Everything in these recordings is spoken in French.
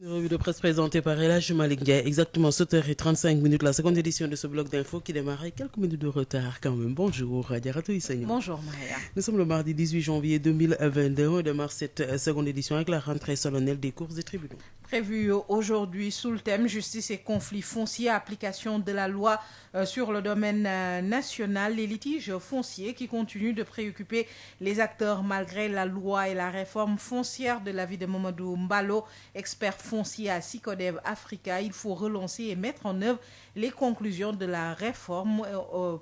Revue de presse présentée par Elhadji Malick Ndiaye, exactement 7h35, la seconde édition de ce bloc d'infos qui démarre avec quelques minutes de retard quand même. Bonjour, Adjaratou Issegno. Bonjour, Maria. Nous sommes le mardi 18 janvier 2022 et on démarre cette seconde édition avec la rentrée solennelle des cours des tribunaux. Prévu aujourd'hui sous le thème justice et conflits fonciers, application de la loi sur le domaine national, les litiges fonciers qui continuent de préoccuper les acteurs malgré la loi et la réforme foncière de l'avis de Mamadou Mbalo, expert foncier à Sicodev Africa. Il faut relancer et mettre en œuvre les conclusions de la réforme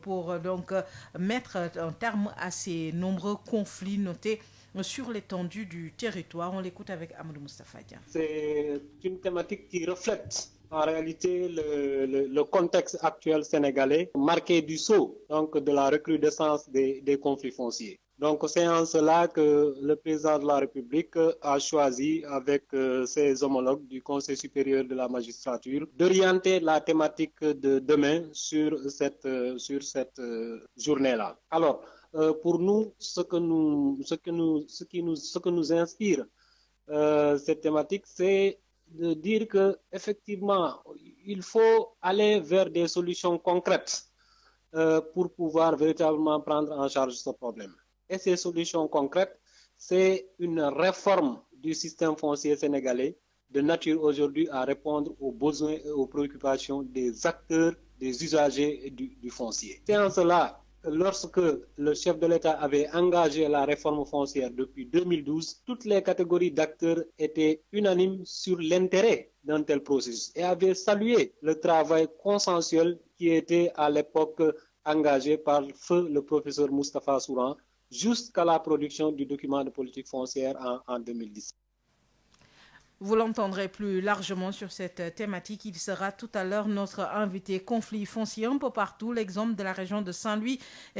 pour donc mettre un terme à ces nombreux conflits notés sur l'étendue du territoire. On l'écoute avec Amadou Moustapha Dia. C'est une thématique qui reflète en réalité le contexte actuel sénégalais, marqué du sceau donc de la recrudescence des conflits fonciers. Donc c'est en cela que le président de la République a choisi avec ses homologues du Conseil supérieur de la magistrature d'orienter la thématique de demain sur cette journée-là. Alors, pour nous, ce que nous inspire cette thématique, c'est de dire que effectivement, il faut aller vers des solutions concrètes pour pouvoir véritablement prendre en charge ce problème. Et ces solutions concrètes, c'est une réforme du système foncier sénégalais de nature aujourd'hui à répondre aux besoins et aux préoccupations des acteurs, des usagers du foncier. C'est en cela lorsque le chef de l'État avait engagé la réforme foncière depuis 2012, toutes les catégories d'acteurs étaient unanimes sur l'intérêt d'un tel processus et avaient salué le travail consensuel qui était à l'époque engagé par feu le professeur Moustapha Souran jusqu'à la production du document de politique foncière en 2017. Vous l'entendrez plus largement sur cette thématique. Il sera tout à l'heure notre invité. Conflit foncier un peu partout. L'exemple de la région de Saint-Louis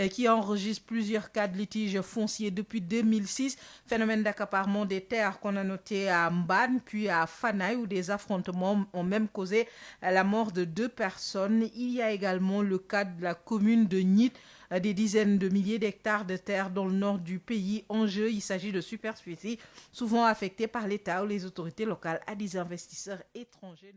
qui enregistre plusieurs cas de litige foncier depuis 2006. Phénomène d'accaparement des terres qu'on a noté à Mbane puis à Fanaï où des affrontements ont même causé la mort de 2 personnes. Il y a également le cas de la commune de Nit. Des dizaines de milliers d'hectares de terre dans le nord du pays. En jeu, il s'agit de superficies souvent affectées par l'État ou les autorités locales à des investisseurs étrangers.